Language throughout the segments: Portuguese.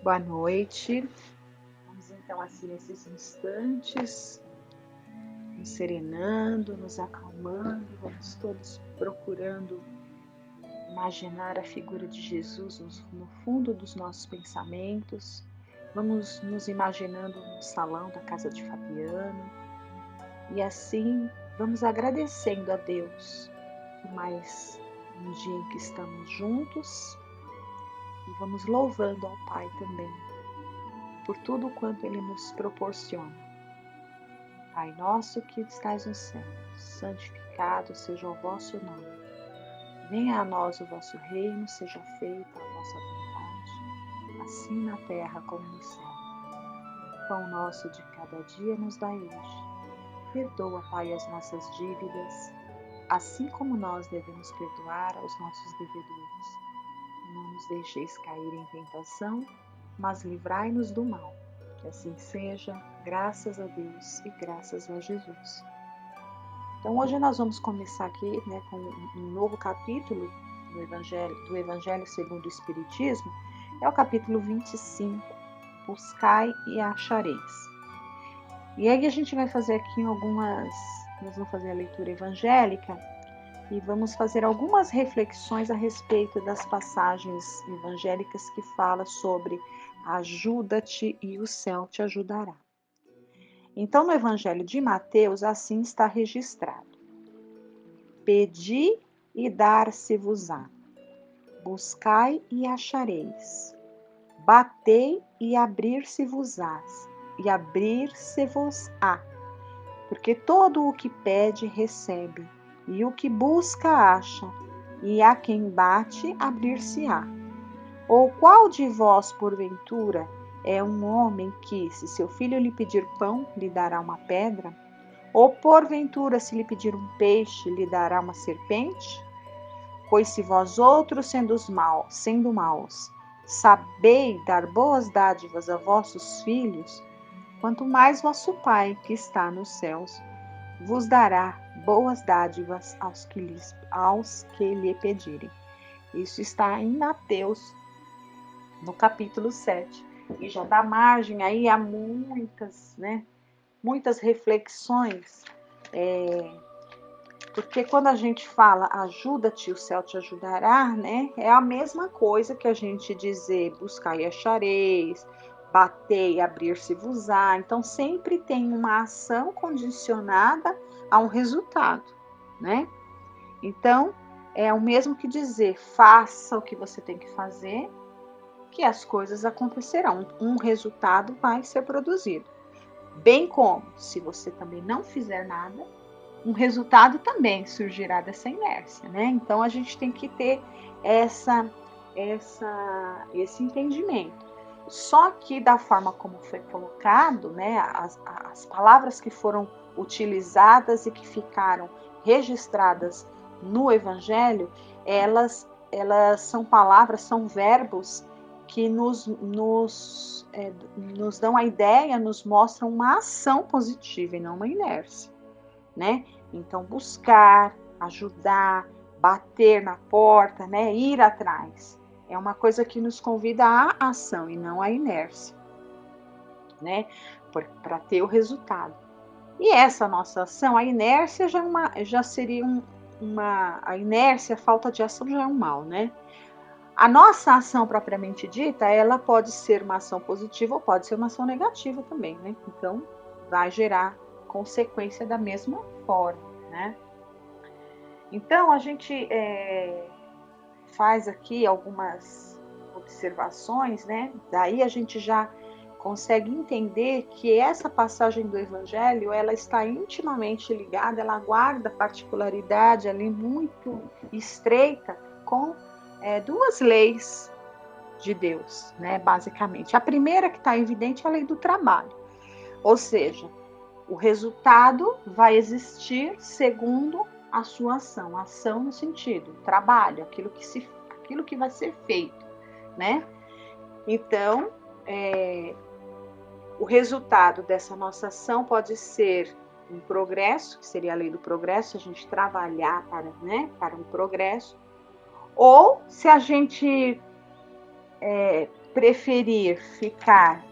Boa noite. Vamos então assim nesses instantes, nos serenando, nos acalmando, vamos todos procurando imaginar a figura de Jesus no fundo dos nossos pensamentos. Vamos nos imaginando no salão da casa de Fabiano e assim vamos agradecendo a Deus por mais um dia em que estamos juntos e vamos louvando ao Pai também por tudo quanto Ele nos proporciona. Pai nosso que estais no céu, santificado seja o vosso nome. Venha a nós o vosso reino, seja feita a vossa vontade, assim na terra como no céu. O pão nosso de cada dia nos dai hoje. Perdoa, Pai, as nossas dívidas, assim como nós devemos perdoar aos nossos devedores. Não nos deixeis cair em tentação, mas livrai-nos do mal. Que assim seja, graças a Deus e graças a Jesus. Então hoje nós vamos começar aqui, com um novo capítulo do Evangelho segundo o Espiritismo, é o capítulo 25, Buscai e achareis. E aí a gente vai fazer aqui nós vamos fazer a leitura evangélica e vamos fazer algumas reflexões a respeito das passagens evangélicas que falam sobre ajuda-te e o céu te ajudará. Então, no Evangelho de Mateus, assim está registrado: Pedi e dar-se-vos-á, buscai e achareis, batei e abrir-se-vos-á, porque todo o que pede recebe, e o que busca acha, e a quem bate abrir-se-á. Ou qual de vós, porventura, é um homem que, se seu filho lhe pedir pão, lhe dará uma pedra? Ou porventura, se lhe pedir um peixe, lhe dará uma serpente? Pois se vós outros, sendo maus, sabeis dar boas dádivas a vossos filhos, quanto mais vosso Pai, que está nos céus, vos dará boas dádivas aos que lhe pedirem. Isso está em Mateus, no capítulo 7. E já dá margem aí a muitas reflexões, porque quando a gente fala ajuda-te, o céu te ajudará, é a mesma coisa que a gente dizer buscar e achareis, bater e abrir-se-vos-á. Então sempre tem uma ação condicionada a um resultado, Então é o mesmo que dizer faça o que você tem que fazer, que as coisas acontecerão, um resultado vai ser produzido. Bem como, se você também não fizer nada, um resultado também surgirá dessa inércia, Então a gente tem que ter esse entendimento. Só que da forma como foi colocado, as palavras que foram utilizadas e que ficaram registradas no Evangelho, elas são palavras, são verbos que nos dão a ideia, nos mostram uma ação positiva e não uma inércia, Então, buscar, ajudar, bater na porta, ir atrás. É uma coisa que nos convida à ação e não à inércia, para ter o resultado. E essa nossa ação, a inércia já seria a inércia, a falta de ação já é um mal, A nossa ação propriamente dita, ela pode ser uma ação positiva ou pode ser uma ação negativa também, Então, vai gerar consequência da mesma forma, Então, a gente faz aqui algumas observações, Daí a gente já consegue entender que essa passagem do Evangelho, ela está intimamente ligada, ela guarda particularidade ali muito estreita com duas leis de Deus, basicamente. A primeira que está evidente é a lei do trabalho, ou seja, o resultado vai existir segundo a sua ação. Ação no sentido, trabalho, aquilo que vai ser feito, Então, o resultado dessa nossa ação pode ser um progresso, que seria a lei do progresso, a gente trabalhar para um progresso, ou se a gente preferir ficar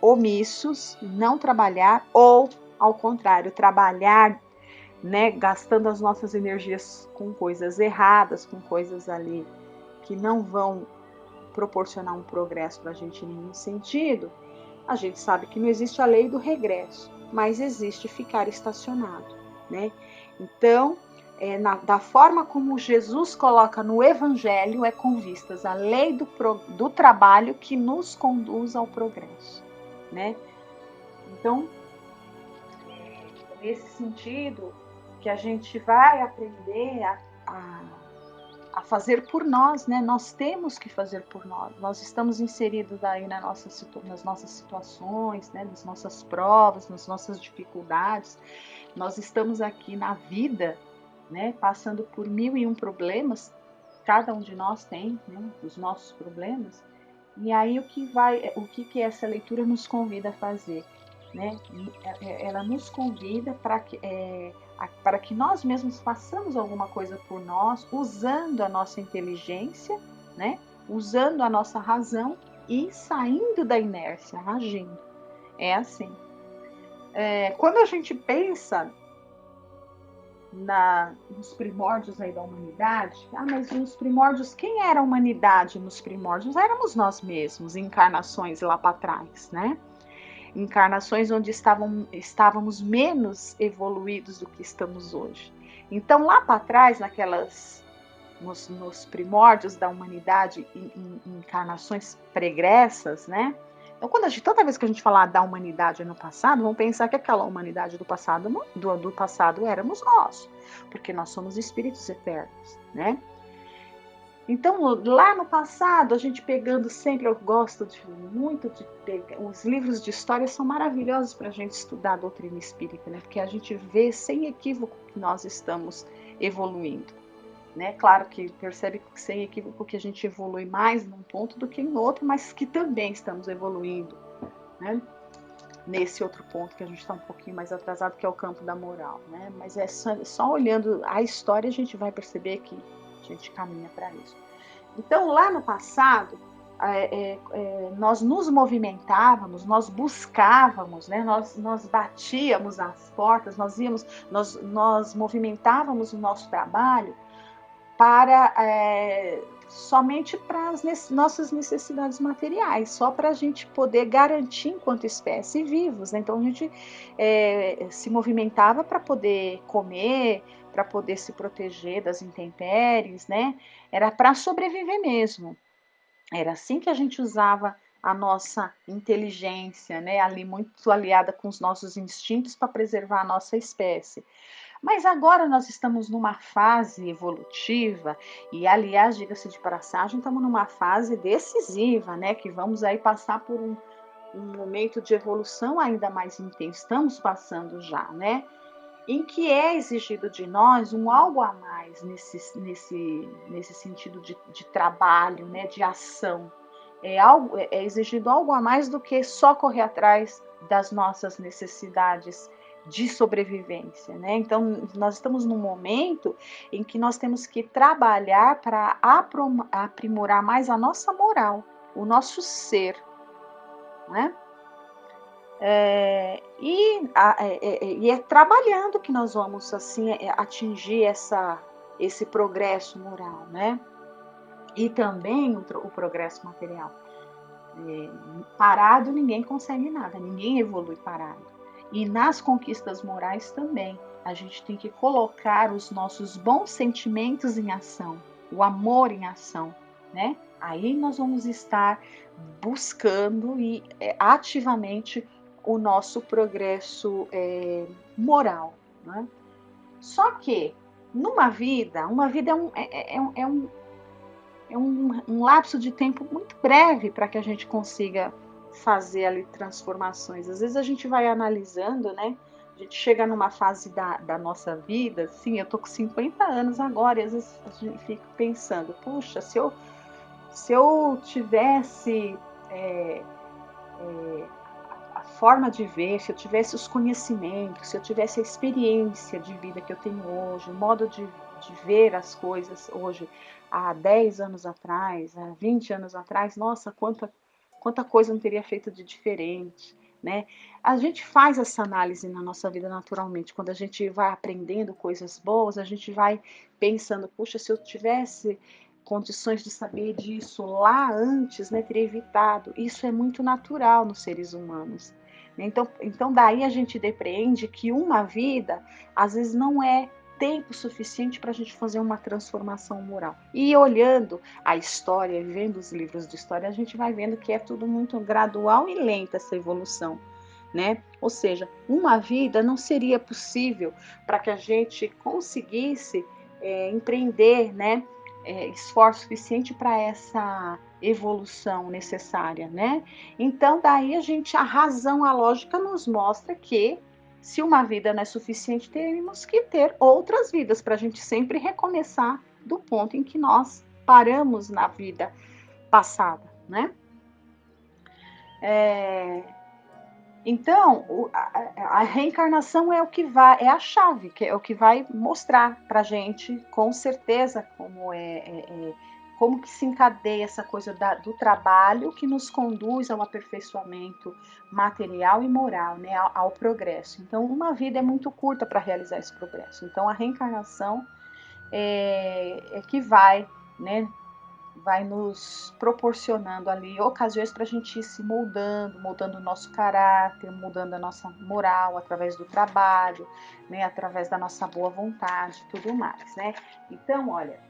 omissos, não trabalhar, ou, ao contrário, trabalhar, né, gastando as nossas energias com coisas erradas, com coisas ali que não vão proporcionar um progresso para a gente em nenhum sentido. A gente sabe que não existe a lei do regresso, mas existe ficar estacionado, né? Então, da forma como Jesus coloca no Evangelho, é com vistas à lei do trabalho que nos conduz ao progresso, né? Então, nesse sentido, que a gente vai aprender a fazer por nós, né? Nós temos que fazer por nós. Nós estamos inseridos aí nas nossas situações, né? Nas nossas provas, nas nossas dificuldades. Nós estamos aqui na vida, né? Passando por 1001 problemas. Cada um de nós tem, né? Os nossos problemas. E aí o que essa leitura nos convida a fazer, né? Ela nos convida para que nós mesmos façamos alguma coisa por nós, usando a nossa inteligência, né? Usando a nossa razão e saindo da inércia, agindo. É assim. Quando a gente pensa nos primórdios aí da humanidade, mas nos primórdios, quem era a humanidade nos primórdios? Éramos nós mesmos, encarnações lá para trás, né? Encarnações onde estávamos menos evoluídos do que estamos hoje. Então, lá para trás, nos primórdios da humanidade, em encarnações pregressas, né? Então, toda vez que a gente falar da humanidade no passado, vamos pensar que aquela humanidade do passado éramos nós, porque nós somos espíritos eternos, né? Então, lá no passado, a gente pegando sempre, eu gosto muito de pegar, os livros de história são maravilhosos para a gente estudar a doutrina espírita, né? Porque a gente vê sem equívoco que nós estamos evoluindo, né? Claro que percebe sem equívoco que a gente evolui mais num ponto do que em outro, mas que também estamos evoluindo, né? Nesse outro ponto que a gente está um pouquinho mais atrasado, que é o campo da moral, né? Mas só olhando a história a gente vai perceber que a gente caminha para isso. Então, lá no passado, nós nos movimentávamos, nós buscávamos, né? nós batíamos as portas, nós movimentávamos o nosso trabalho para somente para as nossas necessidades materiais, só para a gente poder garantir enquanto espécie vivos, né? Então a gente se movimentava para poder comer, para poder se proteger das intempéries, né? Era para sobreviver mesmo. Era assim que a gente usava a nossa inteligência, né? Ali muito aliada com os nossos instintos para preservar a nossa espécie. Mas agora nós estamos numa fase evolutiva e, aliás, diga-se de passagem, estamos numa fase decisiva, né? Que vamos aí passar por um momento de evolução ainda mais intenso. Estamos passando já, né? Em que é exigido de nós um algo a mais nesse sentido de trabalho, né? De ação. É exigido algo a mais do que só correr atrás das nossas necessidades de sobrevivência, né? Então, nós estamos num momento em que nós temos que trabalhar para aprimorar mais a nossa moral, o nosso ser, né? E é trabalhando que nós vamos assim atingir esse progresso moral, né? E também o progresso material. Parado ninguém consegue nada, ninguém evolui parado. E nas conquistas morais também, a gente tem que colocar os nossos bons sentimentos em ação, o amor em ação, né? Aí nós vamos estar buscando ativamente o nosso progresso moral, né? Só que uma vida é um lapso de tempo muito breve para que a gente consiga fazer ali transformações. Às vezes a gente vai analisando, né? A gente chega numa fase da nossa vida, assim, eu tô com 50 anos agora, e às vezes a gente fica pensando, puxa, se eu tivesse a forma de ver, se eu tivesse os conhecimentos, se eu tivesse a experiência de vida que eu tenho hoje, o modo de ver as coisas hoje, há 10 anos atrás, há 20 anos atrás, nossa, quanta coisa não teria feito de diferente, né? A gente faz essa análise na nossa vida naturalmente. Quando a gente vai aprendendo coisas boas, a gente vai pensando, puxa, se eu tivesse condições de saber disso lá antes, né, teria evitado. Isso é muito natural nos seres humanos. Então daí a gente depreende que uma vida, às vezes, não é tempo suficiente para a gente fazer uma transformação moral. E olhando a história, vendo os livros de história, a gente vai vendo que é tudo muito gradual e lenta essa evolução, né? Ou seja, uma vida não seria possível para que a gente conseguisse empreender, né, esforço suficiente para essa evolução necessária, né? Então, daí a razão, a lógica nos mostra que se uma vida não é suficiente, temos que ter outras vidas para a gente sempre recomeçar do ponto em que nós paramos na vida passada, né? Então, a reencarnação é o que vai, é a chave, que é o que vai mostrar para a gente com certeza como que se encadeia essa coisa do trabalho que nos conduz ao aperfeiçoamento material e moral, né, ao progresso. Então, uma vida é muito curta para realizar esse progresso. Então, a reencarnação é que vai, né, vai nos proporcionando ali ocasiões para a gente ir se moldando o nosso caráter, mudando a nossa moral através do trabalho, né, através da nossa boa vontade e tudo mais, né? Então, olha,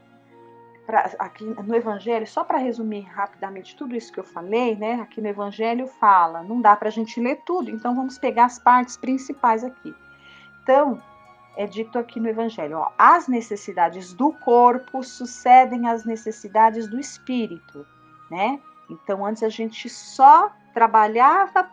aqui no Evangelho, só para resumir rapidamente tudo isso que eu falei, né? Aqui no Evangelho fala, não dá para a gente ler tudo, então vamos pegar as partes principais aqui. Então, é dito aqui no Evangelho, ó, as necessidades do corpo sucedem às necessidades do espírito, né? Então, antes a gente só trabalhava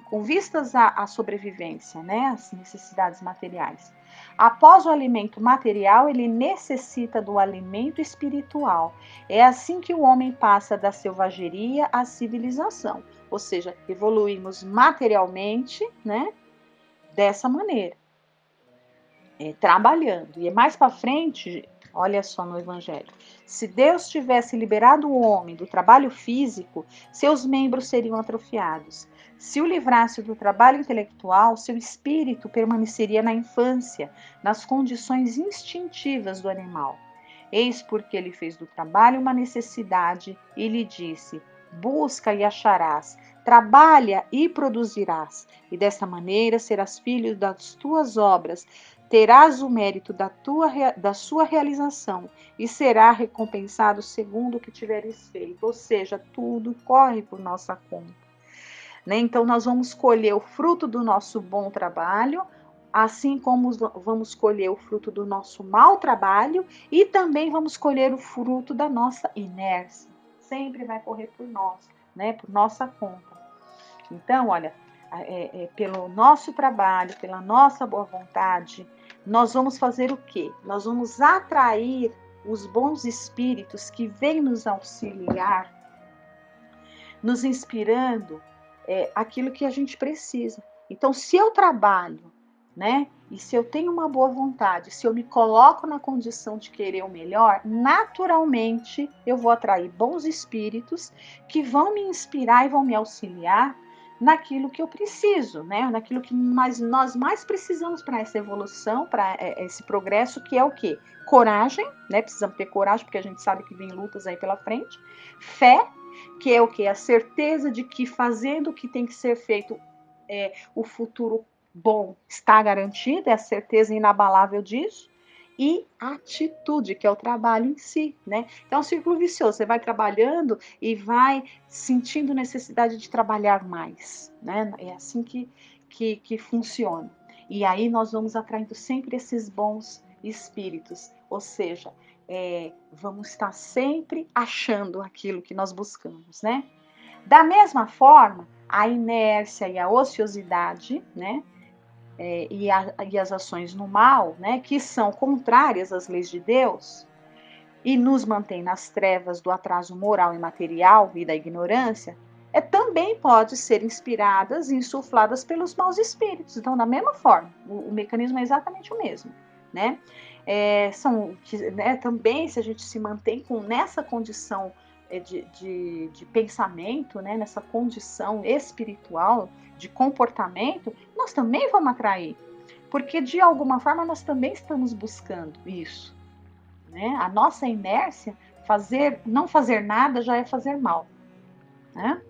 com vistas à sobrevivência, né? As necessidades materiais. Após o alimento material, ele necessita do alimento espiritual. É assim que o homem passa da selvageria à civilização, ou seja, evoluímos materialmente, né? Dessa maneira. Trabalhando. E mais para frente, olha só no Evangelho, se Deus tivesse liberado o homem do trabalho físico, seus membros seriam atrofiados. Se o livrasse do trabalho intelectual, seu espírito permaneceria na infância, nas condições instintivas do animal. Eis porque ele fez do trabalho uma necessidade e lhe disse: busca e acharás, trabalha e produzirás, e desta maneira serás filho das tuas obras, terás o mérito da sua realização e será recompensado segundo o que tiveres feito. Ou seja, tudo corre por nossa conta, né? Então, nós vamos colher o fruto do nosso bom trabalho, assim como vamos colher o fruto do nosso mau trabalho e também vamos colher o fruto da nossa inércia. Sempre vai correr por nós, né? Por nossa conta. Então, olha, pelo nosso trabalho, pela nossa boa vontade, nós vamos fazer o quê? Nós vamos atrair os bons espíritos que vêm nos auxiliar, nos inspirando aquilo que a gente precisa. Então, se eu trabalho, né, e se eu tenho uma boa vontade, se eu me coloco na condição de querer o melhor, naturalmente eu vou atrair bons espíritos que vão me inspirar e vão me auxiliar naquilo que eu preciso, né? Naquilo que nós mais precisamos para essa evolução, para esse progresso, que é o quê? Coragem, né? Precisamos ter coragem, porque a gente sabe que vem lutas aí pela frente. Fé, que é o quê? A certeza de que fazendo o que tem que ser feito, o futuro bom está garantido, é a certeza inabalável disso. E atitude, que é o trabalho em si, né? Então é um círculo vicioso, você vai trabalhando e vai sentindo necessidade de trabalhar mais, né? É assim que funciona. E aí nós vamos atraindo sempre esses bons espíritos, ou seja, vamos estar sempre achando aquilo que nós buscamos, né? Da mesma forma, a inércia e a ociosidade, né? E as ações no mal, né, que são contrárias às leis de Deus e nos mantém nas trevas do atraso moral e material e da ignorância, também pode ser inspiradas e insufladas pelos maus espíritos. Então, da mesma forma, o mecanismo é exatamente o mesmo, né? Também, se a gente se mantém nessa condição de pensamento, né, nessa condição espiritual, de comportamento, nós também vamos atrair. Porque, de alguma forma, nós também estamos buscando isso. Né? A nossa inércia, não fazer nada já é fazer mal. Né?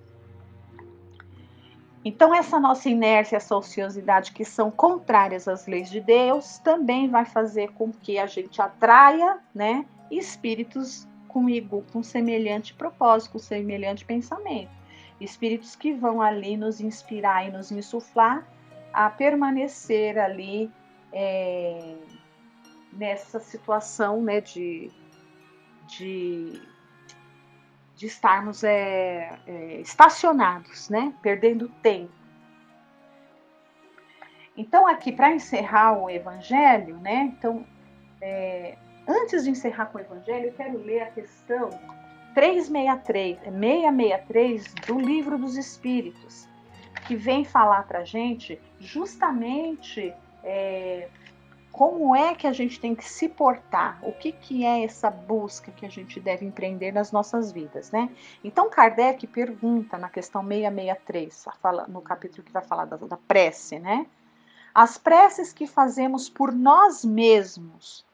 Então, essa nossa inércia e essa ociosidade, que são contrárias às leis de Deus, também vai fazer com que a gente atraia, né, espíritos com semelhante propósito, com semelhante pensamento. Espíritos que vão ali nos inspirar e nos insuflar a permanecer ali nessa situação, né, de estarmos estacionados, né, perdendo tempo. Então, aqui, para encerrar o Evangelho, né, então, antes de encerrar com o Evangelho, eu quero ler a questão 663 do Livro dos Espíritos, que vem falar para a gente justamente como é que a gente tem que se portar, o que é essa busca que a gente deve empreender nas nossas vidas, né? Então, Kardec pergunta na questão 663, no capítulo que vai falar da prece, né? As preces que fazemos por nós mesmos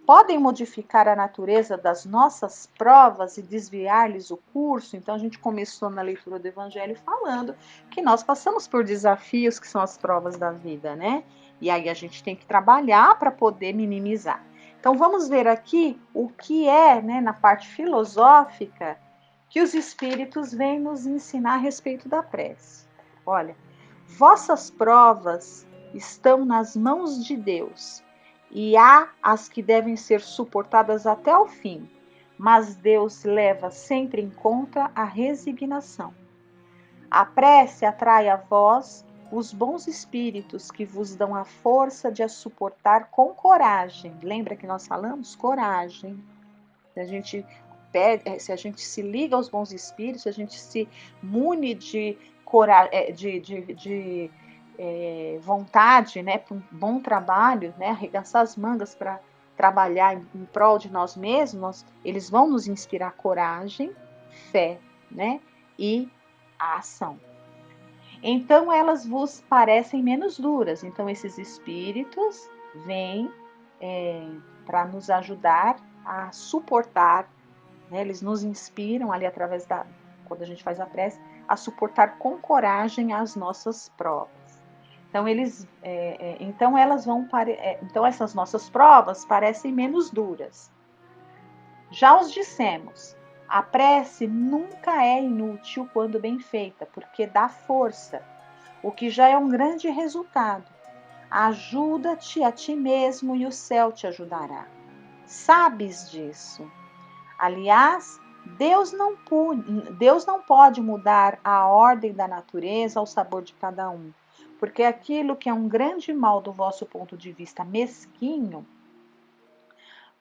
podem modificar a natureza das nossas provas e desviar-lhes o curso? Então, a gente começou na leitura do Evangelho falando que nós passamos por desafios que são as provas da vida, né? E aí a gente tem que trabalhar para poder minimizar. Então, vamos ver aqui o que é, né, na parte filosófica, que os espíritos vêm nos ensinar a respeito da prece. Olha, vossas provas estão nas mãos de Deus, e há as que devem ser suportadas até o fim, mas Deus leva sempre em conta a resignação. A prece atrai a vós os bons espíritos que vos dão a força de a suportar com coragem. Lembra que nós falamos? Coragem. Se a gente se liga aos bons espíritos, se a gente se mune de coragem, de vontade, né, para um bom trabalho, né, arregaçar as mangas para trabalhar em prol de nós mesmos, eles vão nos inspirar coragem, fé, né, e a ação. Então elas vos parecem menos duras. Então esses espíritos vêm para nos ajudar a suportar, né, eles nos inspiram ali através quando a gente faz a prece, a suportar com coragem as nossas provas. Então então essas nossas provas parecem menos duras. Já os dissemos, a prece nunca é inútil quando bem feita, porque dá força, o que já é um grande resultado. Ajuda-te a ti mesmo e o céu te ajudará. Sabes disso. Aliás, Deus não pode mudar a ordem da natureza ao sabor de cada um, porque aquilo que é um grande mal do vosso ponto de vista mesquinho,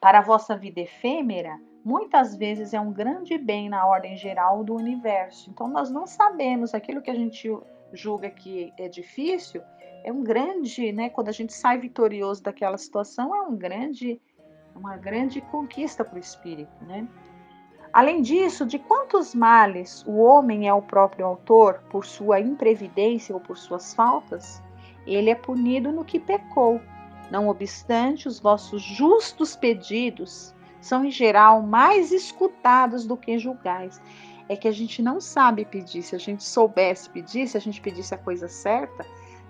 para a vossa vida efêmera, muitas vezes é um grande bem na ordem geral do universo. Então, nós não sabemos aquilo que a gente julga que é difícil, é um grande, né? Quando a gente sai vitorioso daquela situação, é uma grande conquista para o espírito, né? Além disso, de quantos males o homem é o próprio autor por sua imprevidência ou por suas faltas, ele é punido no que pecou. Não obstante, os vossos justos pedidos são, em geral, mais escutados do que julgais. É que a gente não sabe pedir. Se a gente soubesse pedir, se a gente pedisse a coisa certa,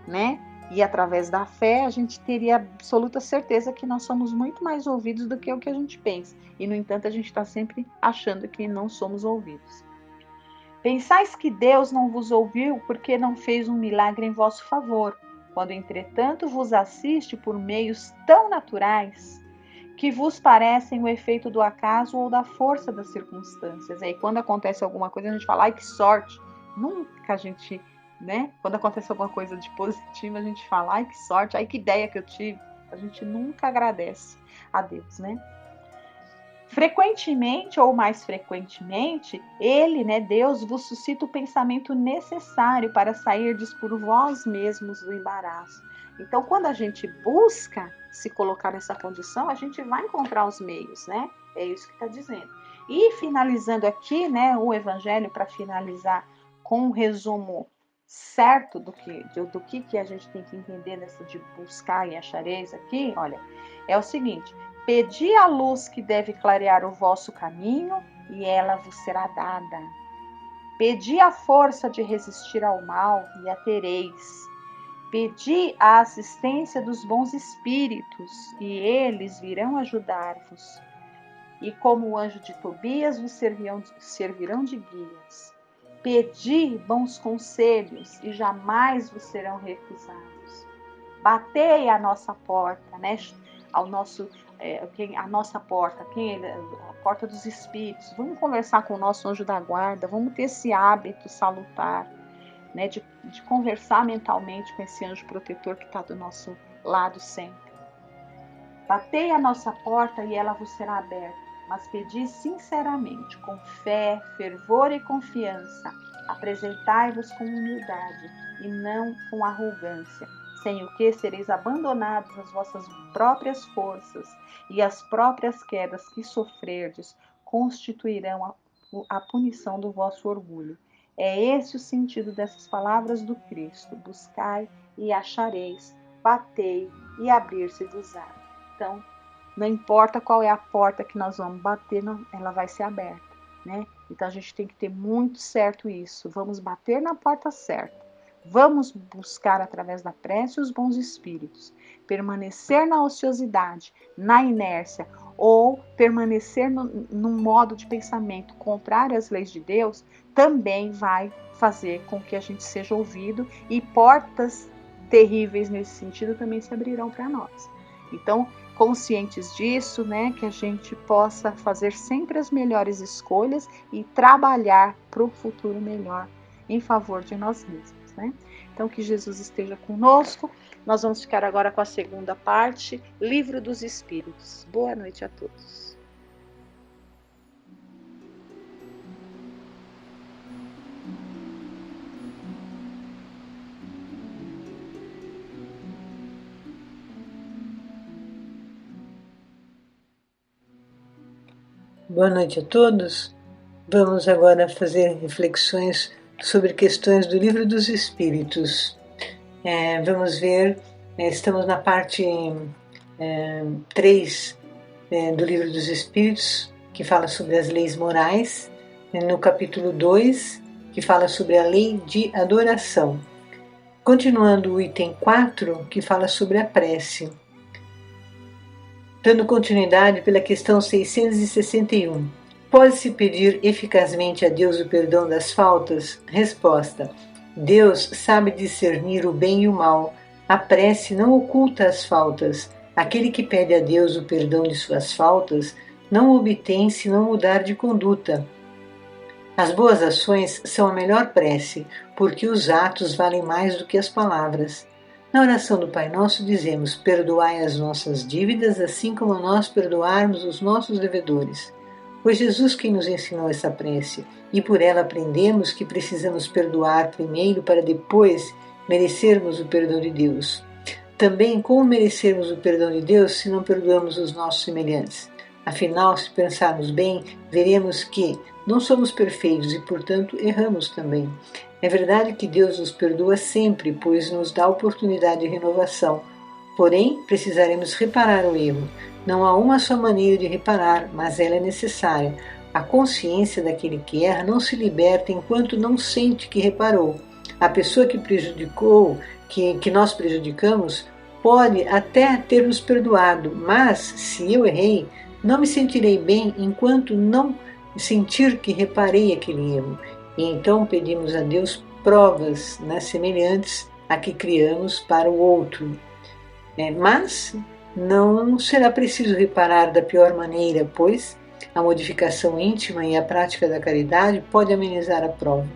né? E através da fé, a gente teria absoluta certeza que nós somos muito mais ouvidos do que o que a gente pensa. E, no entanto, a gente está sempre achando que não somos ouvidos. Pensais que Deus não vos ouviu porque não fez um milagre em vosso favor, quando, entretanto, vos assiste por meios tão naturais que vos parecem o efeito do acaso ou da força das circunstâncias. Aí, quando acontece alguma coisa, a gente fala, ai, que sorte. Nunca a gente, né? Quando acontece alguma coisa de positivo, a gente fala, ai, que sorte, ai, que ideia que eu tive. A gente nunca agradece a Deus, né? Frequentemente ou mais frequentemente, ele, né, Deus, vos suscita o pensamento necessário para sairdes por vós mesmos do embaraço. Então, quando a gente busca se colocar nessa condição, a gente vai encontrar os meios, né? É isso que está dizendo. E finalizando aqui, né, o Evangelho, para finalizar com um resumo certo do que a gente tem que entender nessa de buscar e achareis aqui, olha, é o seguinte: pedi a luz que deve clarear o vosso caminho e ela vos será dada. Pedi a força de resistir ao mal e a tereis. Pedi a assistência dos bons espíritos e eles virão ajudar-vos. E como o anjo de Tobias vos servirão de guias. Pedi bons conselhos e jamais vos serão recusados. Batei à nossa porta, né? Ao nosso, a nossa porta, a porta dos espíritos. Vamos conversar com o nosso anjo da guarda, vamos ter esse hábito salutar, né? De conversar mentalmente com esse anjo protetor que está do nosso lado sempre. Batei à nossa porta e ela vos será aberta, mas pedi sinceramente, com fé, fervor e confiança. Apresentai-vos com humildade e não com arrogância, sem o que sereis abandonados às vossas próprias forças, e as próprias quedas que sofrerdes constituirão a punição do vosso orgulho. É esse o sentido dessas palavras do Cristo: buscai e achareis, batei e abrir-se-vos-á. Então, não importa qual é a porta que nós vamos bater, ela vai ser aberta, né? Então a gente tem que ter muito certo isso. Vamos bater na porta certa. Vamos buscar através da prece os bons espíritos. Permanecer na ociosidade, na inércia, ou permanecer num modo de pensamento contrário às leis de Deus, também vai fazer com que a gente seja ouvido, e portas terríveis nesse sentido também se abrirão para nós. Então, conscientes disso, né, que a gente possa fazer sempre as melhores escolhas e trabalhar para o futuro melhor em favor de nós mesmos, né? Então, que Jesus esteja conosco. Nós vamos ficar agora com a segunda parte, Livro dos Espíritos. Boa noite a todos. Boa noite a todos. Vamos agora fazer reflexões sobre questões do Livro dos Espíritos. Vamos ver, estamos na parte 3 do Livro dos Espíritos, que fala sobre as leis morais, no capítulo 2, que fala sobre a lei de adoração. Continuando o item 4, que fala sobre a prece. Dando continuidade pela questão 661. Pode-se pedir eficazmente a Deus o perdão das faltas? Resposta. Deus sabe discernir o bem e o mal. A prece não oculta as faltas. Aquele que pede a Deus o perdão de suas faltas não obtém se não mudar de conduta. As boas ações são a melhor prece, porque os atos valem mais do que as palavras. Na oração do Pai Nosso dizemos: perdoai as nossas dívidas, assim como nós perdoarmos os nossos devedores. Foi Jesus quem nos ensinou essa prece, e por ela aprendemos que precisamos perdoar primeiro para depois merecermos o perdão de Deus. Também, como merecermos o perdão de Deus se não perdoamos os nossos semelhantes? Afinal, se pensarmos bem, veremos que não somos perfeitos e, portanto, erramos também. É verdade que Deus nos perdoa sempre, pois nos dá oportunidade de renovação. Porém, precisaremos reparar o erro. Não há uma só maneira de reparar, mas ela é necessária. A consciência daquele que erra não se liberta enquanto não sente que reparou. A pessoa que prejudicou, que nós prejudicamos, pode até ter nos perdoado, mas, se eu errei, não me sentirei bem enquanto não sentir que reparei aquele erro. E então pedimos a Deus provas, né, semelhantes a que criamos para o outro. Mas não será preciso reparar da pior maneira, pois a modificação íntima e a prática da caridade pode amenizar a prova.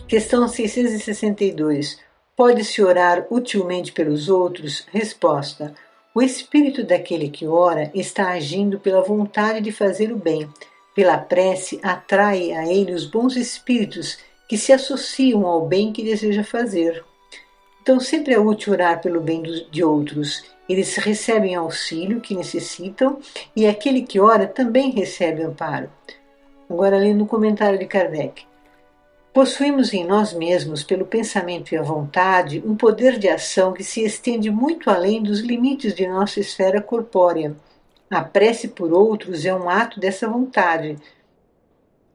Questão 662. Pode-se orar utilmente pelos outros? Resposta. O espírito daquele que ora está agindo pela vontade de fazer o bem. Pela prece, atrai a ele os bons espíritos que se associam ao bem que deseja fazer. Então, sempre é útil orar pelo bem de outros. Eles recebem auxílio que necessitam e aquele que ora também recebe amparo. Agora, lendo o comentário de Kardec. Possuímos em nós mesmos, pelo pensamento e a vontade, um poder de ação que se estende muito além dos limites de nossa esfera corpórea. A prece por outros é um ato dessa vontade.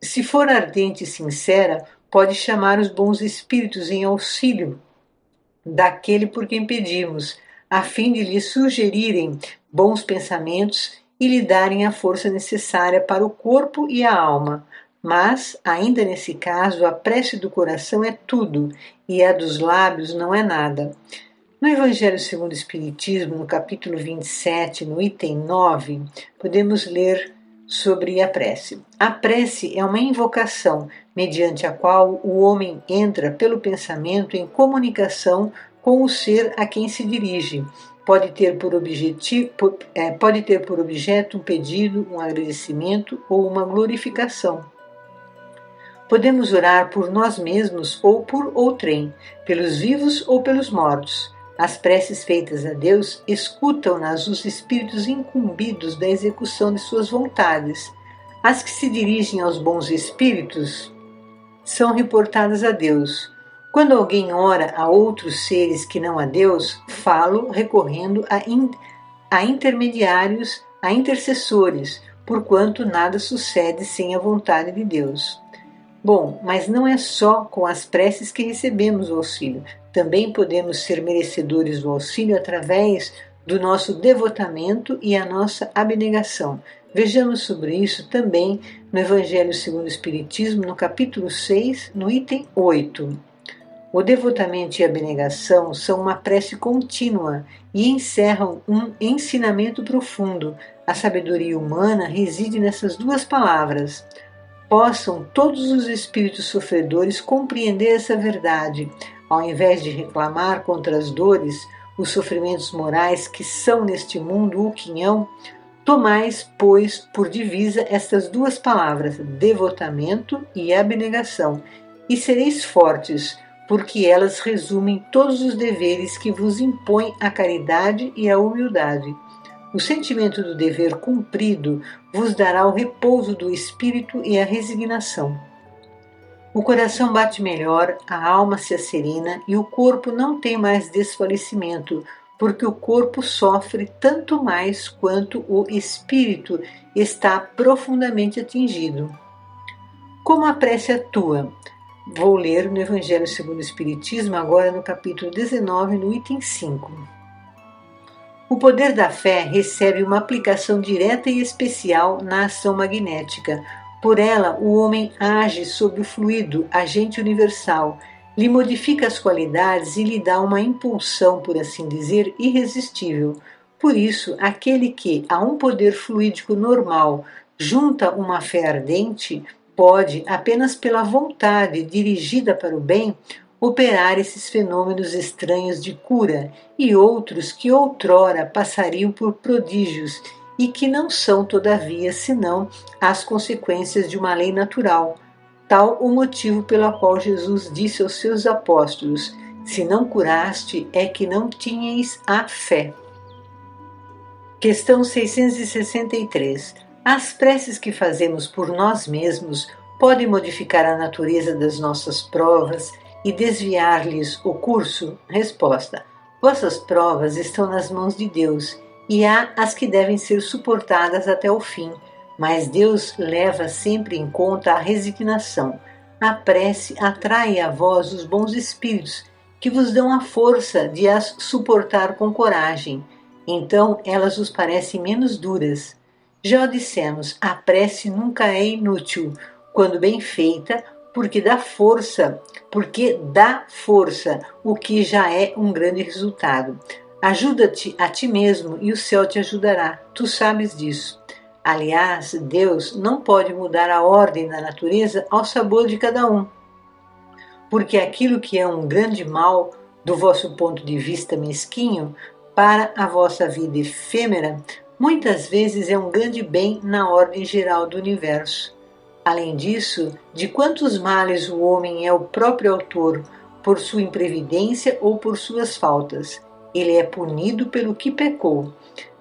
Se for ardente e sincera, pode chamar os bons espíritos em auxílio daquele por quem pedimos, a fim de lhe sugerirem bons pensamentos e lhe darem a força necessária para o corpo e a alma. Mas, ainda nesse caso, a prece do coração é tudo e a dos lábios não é nada. No Evangelho segundo o Espiritismo, no capítulo 27, no item 9, podemos ler sobre a prece. A prece é uma invocação, mediante a qual o homem entra pelo pensamento em comunicação com o ser a quem se dirige. Pode ter por objeto um pedido, um agradecimento ou uma glorificação. Podemos orar por nós mesmos ou por outrem, pelos vivos ou pelos mortos. As preces feitas a Deus escutam-nas os espíritos incumbidos da execução de suas vontades. As que se dirigem aos bons espíritos são reportadas a Deus. Quando alguém ora a outros seres que não a Deus, falo recorrendo a intermediários, a intercessores, porquanto nada sucede sem a vontade de Deus. Bom, mas não é só com as preces que recebemos o auxílio. Também podemos ser merecedores do auxílio através do nosso devotamento e a nossa abnegação. Vejamos sobre isso também no Evangelho segundo o Espiritismo, no capítulo 6, no item 8. O devotamento e a abnegação são uma prece contínua e encerram um ensinamento profundo. A sabedoria humana reside nessas duas palavras. Possam todos os espíritos sofredores compreender essa verdade, ao invés de reclamar contra as dores, os sofrimentos morais que são neste mundo o quinhão, tomais, pois, por divisa estas duas palavras, devotamento e abnegação, e sereis fortes, porque elas resumem todos os deveres que vos impõe a caridade e a humildade. O sentimento do dever cumprido vos dará o repouso do espírito e a resignação. O coração bate melhor, a alma se asserena e o corpo não tem mais desfalecimento, porque o corpo sofre tanto mais quanto o espírito está profundamente atingido. Como a prece atua? Vou ler no Evangelho segundo o Espiritismo, agora no capítulo 19, no item 5. O poder da fé recebe uma aplicação direta e especial na ação magnética. Por ela, o homem age sobre o fluido, agente universal, lhe modifica as qualidades e lhe dá uma impulsão, por assim dizer, irresistível. Por isso, aquele que, a um poder fluídico normal, junta uma fé ardente, pode, apenas pela vontade dirigida para o bem, operar esses fenômenos estranhos de cura e outros que outrora passariam por prodígios e que não são, todavia, senão as consequências de uma lei natural. Tal o motivo pelo qual Jesus disse aos seus apóstolos: se não curaste, é que não tinhais a fé. Questão 663. As preces que fazemos por nós mesmos podem modificar a natureza das nossas provas e desviar-lhes o curso? Resposta: vossas provas estão nas mãos de Deus, e há as que devem ser suportadas até o fim, mas Deus leva sempre em conta a resignação. A prece atrai a vós os bons espíritos, que vos dão a força de as suportar com coragem. Então elas vos parecem menos duras. Já o dissemos, a prece nunca é inútil, quando bem feita, porque dá força, o que já é um grande resultado. Ajuda-te a ti mesmo e o céu te ajudará, tu sabes disso. Aliás, Deus não pode mudar a ordem da natureza ao sabor de cada um, porque aquilo que é um grande mal, do vosso ponto de vista mesquinho, para a vossa vida efêmera, muitas vezes é um grande bem na ordem geral do universo. Além disso, de quantos males o homem é o próprio autor, por sua imprevidência ou por suas faltas. ele é punido pelo que pecou.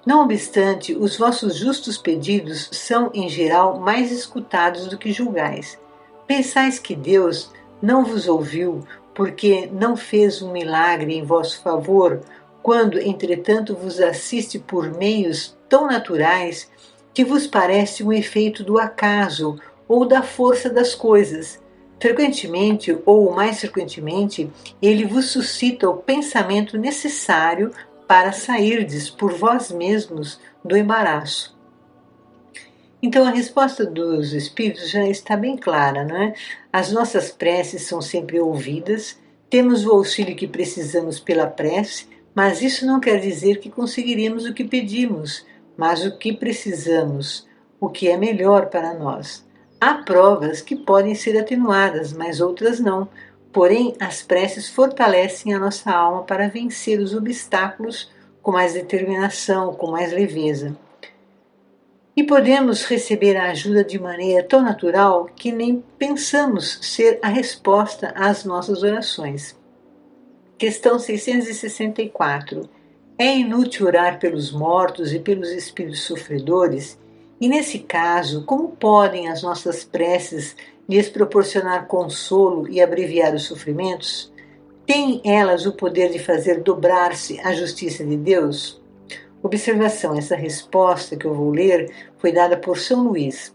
Não obstante, os vossos justos pedidos são, em geral, mais escutados do que julgais. Pensais que Deus não vos ouviu, porque não fez um milagre em vosso favor, quando, entretanto, vos assiste por meios tão naturais que vos parece um efeito do acaso ou da força das coisas. Frequentemente, ou mais frequentemente, ele vos suscita o pensamento necessário para sairdes por vós mesmos do embaraço. Então a resposta dos Espíritos já está bem clara, não é? As nossas preces são sempre ouvidas, temos o auxílio que precisamos pela prece, mas isso não quer dizer que conseguiremos o que pedimos, mas o que precisamos, o que é melhor para nós. Há provas que podem ser atenuadas, mas outras não. Porém, as preces fortalecem a nossa alma para vencer os obstáculos com mais determinação, com mais leveza. E podemos receber a ajuda de maneira tão natural que nem pensamos ser a resposta às nossas orações. Questão 664. É inútil orar pelos mortos e pelos espíritos sofredores? E nesse caso, como podem as nossas preces lhes proporcionar consolo e abreviar os sofrimentos? Têm elas o poder de fazer dobrar-se a justiça de Deus? Observação: essa resposta que eu vou ler foi dada por São Luís.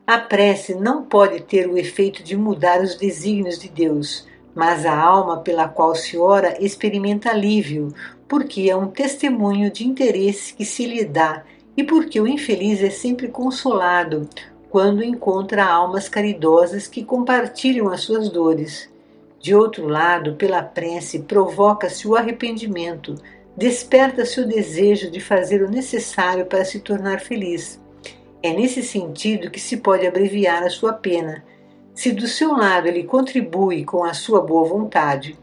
A prece não pode ter o efeito de mudar os desígnios de Deus, mas a alma pela qual se ora experimenta alívio, porque é um testemunho de interesse que se lhe dá e porque o infeliz é sempre consolado quando encontra almas caridosas que compartilham as suas dores. De outro lado, pela prece provoca-se o arrependimento, desperta-se o desejo de fazer o necessário para se tornar feliz. É nesse sentido que se pode abreviar a sua pena, se do seu lado ele contribui com a sua boa vontade.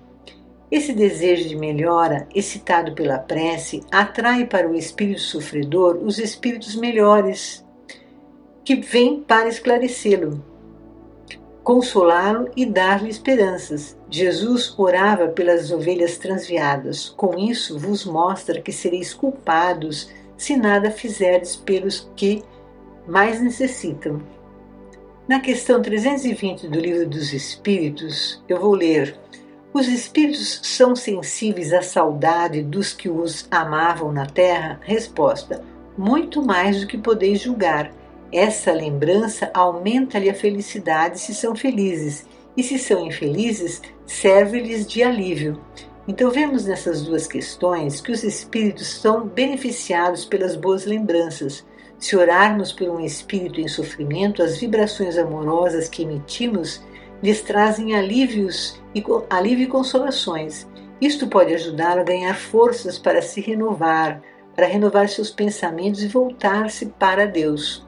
Esse desejo de melhora, excitado pela prece, atrai para o espírito sofredor os espíritos melhores, que vêm para esclarecê-lo, consolá-lo e dar-lhe esperanças. Jesus orava pelas ovelhas transviadas. Com isso vos mostra que sereis culpados se nada fizerdes pelos que mais necessitam. Na questão 320 do Livro dos Espíritos, eu vou ler: os espíritos são sensíveis à saudade dos que os amavam na terra? Resposta: muito mais do que podeis julgar. Essa lembrança aumenta-lhe a felicidade se são felizes, e se são infelizes, serve-lhes de alívio. Então vemos nessas duas questões que os espíritos são beneficiados pelas boas lembranças. Se orarmos por um espírito em sofrimento, as vibrações amorosas que emitimos lhes trazem alívio e consolações. Isto pode ajudar a ganhar forças para se renovar, para renovar seus pensamentos e voltar-se para Deus.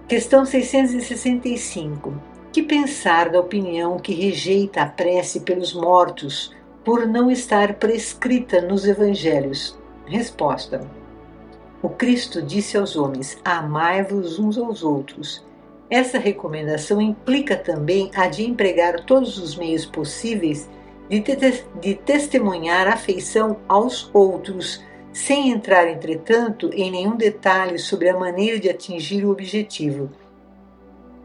Questão 665. Que pensar da opinião que rejeita a prece pelos mortos por não estar prescrita nos evangelhos? Resposta: o Cristo disse aos homens: amai-vos uns aos outros. Essa recomendação implica também a de empregar todos os meios possíveis de testemunhar afeição aos outros, sem entrar, entretanto, em nenhum detalhe sobre a maneira de atingir o objetivo.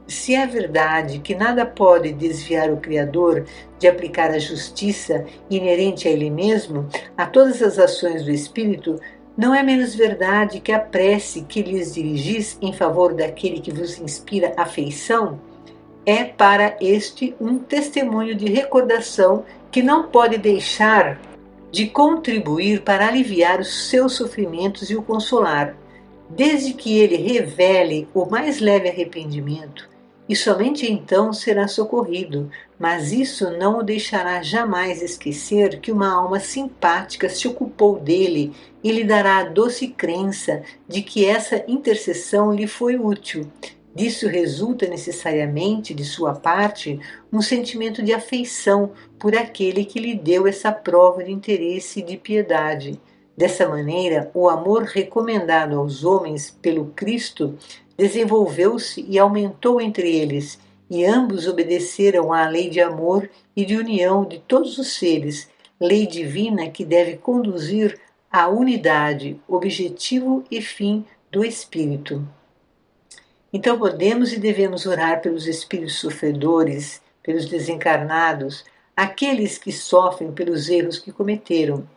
Se é verdade que nada pode desviar o Criador de aplicar a justiça inerente a Ele mesmo a todas as ações do Espírito, não é menos verdade que a prece que lhes dirigis em favor daquele que vos inspira afeição é para este um testemunho de recordação que não pode deixar de contribuir para aliviar os seus sofrimentos e o consolar, desde que ele revele o mais leve arrependimento, e somente então será socorrido, mas isso não o deixará jamais esquecer que uma alma simpática se ocupou dele e lhe dará a doce crença de que essa intercessão lhe foi útil. Disso resulta necessariamente, de sua parte, um sentimento de afeição por aquele que lhe deu essa prova de interesse e de piedade. Dessa maneira, o amor recomendado aos homens pelo Cristo desenvolveu-se e aumentou entre eles, e ambos obedeceram à lei de amor e de união de todos os seres, lei divina que deve conduzir à unidade, objetivo e fim do espírito. Então podemos e devemos orar pelos espíritos sofredores, pelos desencarnados, aqueles que sofrem pelos erros que cometeram.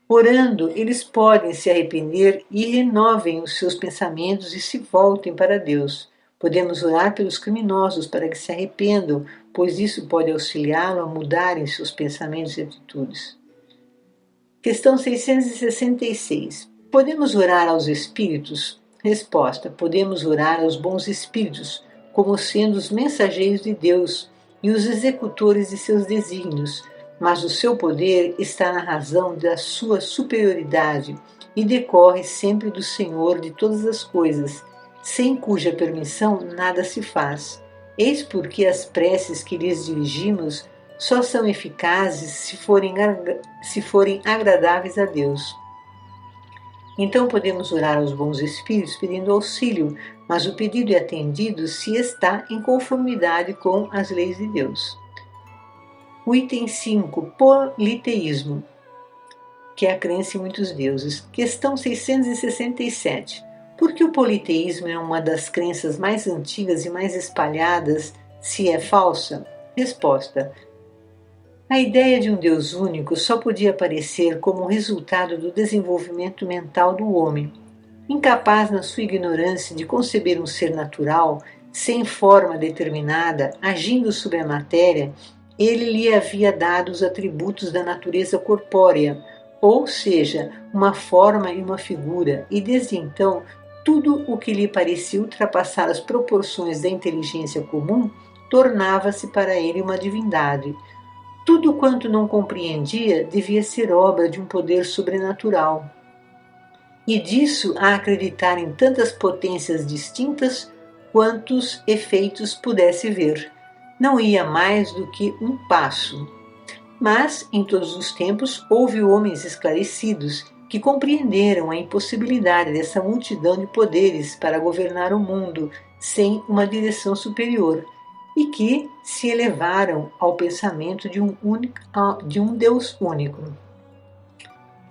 Orando, eles podem se arrepender e renovem os seus pensamentos e se voltem para Deus. Podemos orar pelos criminosos para que se arrependam, pois isso pode auxiliá-lo a mudarem seus pensamentos e atitudes. Questão 666. Podemos orar aos espíritos? Resposta: podemos orar aos bons espíritos, como sendo os mensageiros de Deus e os executores de seus desígnios, mas o seu poder está na razão da sua superioridade e decorre sempre do Senhor de todas as coisas, sem cuja permissão nada se faz. Eis porque as preces que lhes dirigimos só são eficazes se forem agradáveis a Deus. Então podemos orar aos bons espíritos pedindo auxílio, mas o pedido é atendido se está em conformidade com as leis de Deus. O item 5, politeísmo, que é a crença em muitos deuses. Questão 667. Por que o politeísmo é uma das crenças mais antigas e mais espalhadas, se é falsa? Resposta: a ideia de um Deus único só podia aparecer como resultado do desenvolvimento mental do homem. Incapaz na sua ignorância de conceber um ser natural, sem forma determinada, agindo sobre a matéria, ele lhe havia dado os atributos da natureza corpórea, ou seja, uma forma e uma figura, e desde então tudo o que lhe parecia ultrapassar as proporções da inteligência comum tornava-se para ele uma divindade. Tudo quanto não compreendia devia ser obra de um poder sobrenatural. E disso a acreditar em tantas potências distintas quantos efeitos pudesse ver. Não ia mais do que um passo. Mas, em todos os tempos, houve homens esclarecidos que compreenderam a impossibilidade dessa multidão de poderes para governar o mundo sem uma direção superior, e que se elevaram ao pensamento de um Deus único.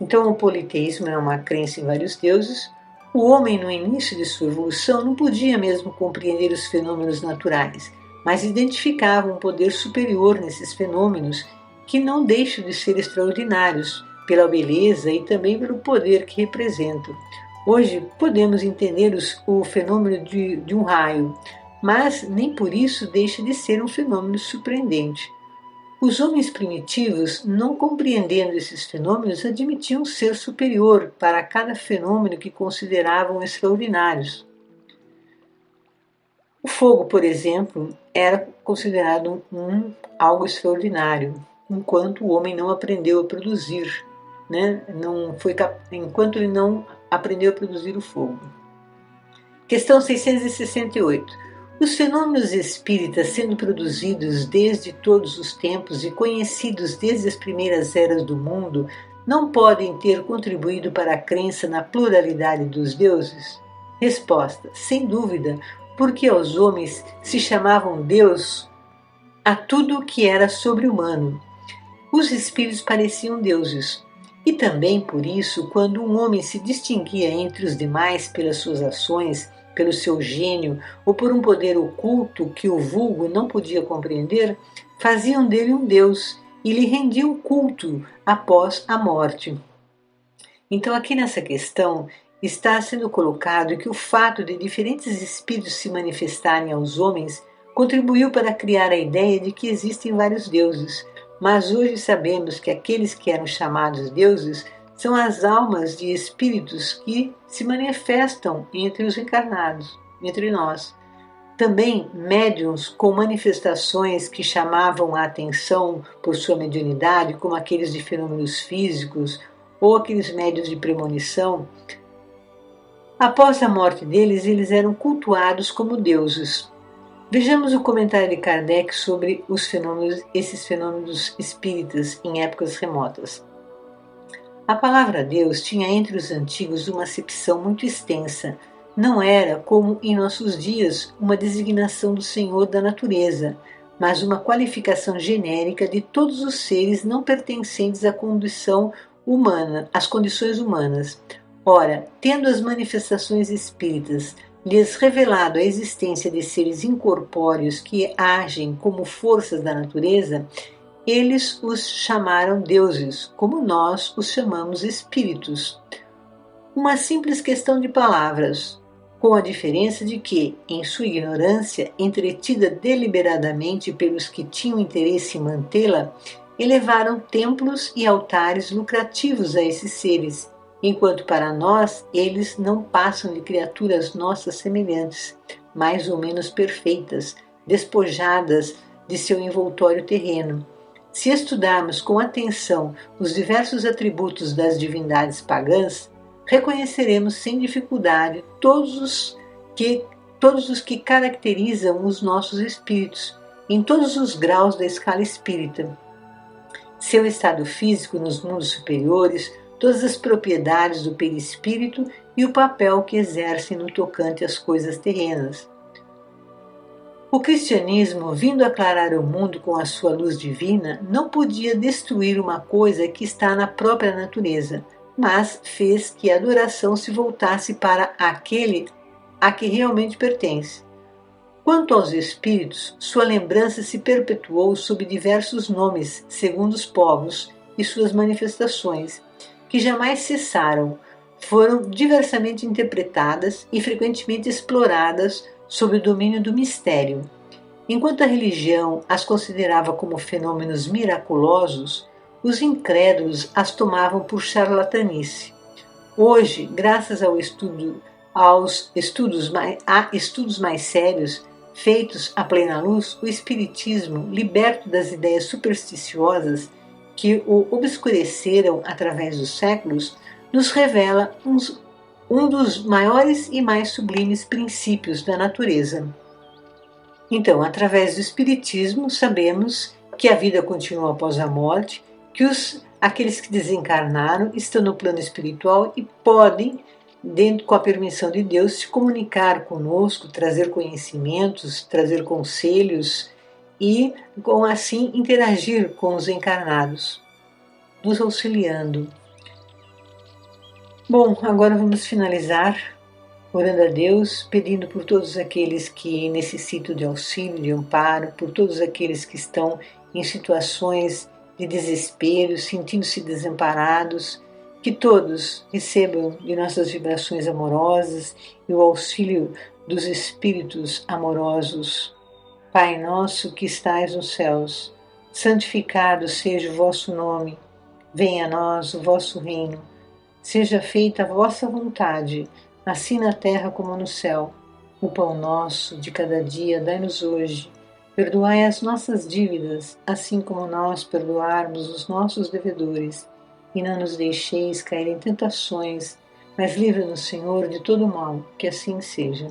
Então o politeísmo é uma crença em vários deuses. O homem, no início de sua evolução, não podia mesmo compreender os fenômenos naturais, mas identificava um poder superior nesses fenômenos que não deixam de ser extraordinários, pela beleza e também pelo poder que representam. Hoje podemos entender o fenômeno de um raio, mas nem por isso deixa de ser um fenômeno surpreendente. Os homens primitivos, não compreendendo esses fenômenos, admitiam um ser superior para cada fenômeno que consideravam extraordinários. O fogo, por exemplo, era considerado algo extraordinário, enquanto o homem não aprendeu a produzir, enquanto ele não aprendeu a produzir o fogo. Questão 668. Os fenômenos espíritas, sendo produzidos desde todos os tempos e conhecidos desde as primeiras eras do mundo, não podem ter contribuído para a crença na pluralidade dos deuses? Resposta: sem dúvida, porque aos homens se chamavam Deus a tudo o que era sobre-humano. Os espíritos pareciam deuses. E também por isso, quando um homem se distinguia entre os demais pelas suas ações, pelo seu gênio ou por um poder oculto que o vulgo não podia compreender, faziam dele um deus e lhe rendiam culto após a morte. Então aqui nessa questão está sendo colocado que o fato de diferentes espíritos se manifestarem aos homens contribuiu para criar a ideia de que existem vários deuses, mas hoje sabemos que aqueles que eram chamados deuses são as almas de espíritos que se manifestam entre os encarnados, entre nós. Também médiuns com manifestações que chamavam a atenção por sua mediunidade, como aqueles de fenômenos físicos ou aqueles médiuns de premonição. Após a morte deles, eles eram cultuados como deuses. Vejamos o comentário de Kardec sobre esses fenômenos espíritas em épocas remotas. A palavra Deus tinha entre os antigos uma acepção muito extensa. Não era, como em nossos dias, uma designação do Senhor da natureza, mas uma qualificação genérica de todos os seres não pertencentes à condição humana, às condições humanas. Ora, tendo as manifestações espíritas lhes revelado a existência de seres incorpóreos que agem como forças da natureza, eles os chamaram deuses, como nós os chamamos espíritos. Uma simples questão de palavras, com a diferença de que, em sua ignorância, entretida deliberadamente pelos que tinham interesse em mantê-la, elevaram templos e altares lucrativos a esses seres, enquanto para nós eles não passam de criaturas nossas semelhantes, mais ou menos perfeitas, despojadas de seu envoltório terreno. Se estudarmos com atenção os diversos atributos das divindades pagãs, reconheceremos sem dificuldade todos os que caracterizam os nossos espíritos, em todos os graus da escala espírita. Seu estado físico nos mundos superiores, todas as propriedades do perispírito e o papel que exercem no tocante às coisas terrenas. O cristianismo, vindo aclarar o mundo com a sua luz divina, não podia destruir uma coisa que está na própria natureza, mas fez que a adoração se voltasse para aquele a que realmente pertence. Quanto aos espíritos, sua lembrança se perpetuou sob diversos nomes, segundo os povos e suas manifestações, que jamais cessaram, foram diversamente interpretadas e frequentemente exploradas sob o domínio do mistério. Enquanto a religião as considerava como fenômenos miraculosos, os incrédulos as tomavam por charlatanice. Hoje, graças aos estudos mais sérios, feitos à plena luz, o Espiritismo, liberto das ideias supersticiosas que o obscureceram através dos séculos, nos revela um dos maiores e mais sublimes princípios da natureza. Então, através do Espiritismo, sabemos que a vida continua após a morte, que aqueles que desencarnaram estão no plano espiritual e podem, com a permissão de Deus, se comunicar conosco, trazer conhecimentos, trazer conselhos e, com assim, interagir com os encarnados, nos auxiliando. Bom, agora vamos finalizar orando a Deus, pedindo por todos aqueles que necessitam de auxílio, de amparo, por todos aqueles que estão em situações de desespero, sentindo-se desamparados, que todos recebam de nossas vibrações amorosas e o auxílio dos espíritos amorosos. Pai nosso que estais nos céus, santificado seja o vosso nome, venha a nós o vosso reino, seja feita a vossa vontade, assim na terra como no céu. O pão nosso de cada dia dai-nos hoje. Perdoai as nossas dívidas, assim como nós perdoarmos os nossos devedores. E não nos deixeis cair em tentações, mas livra-nos, Senhor, de todo mal, que assim seja.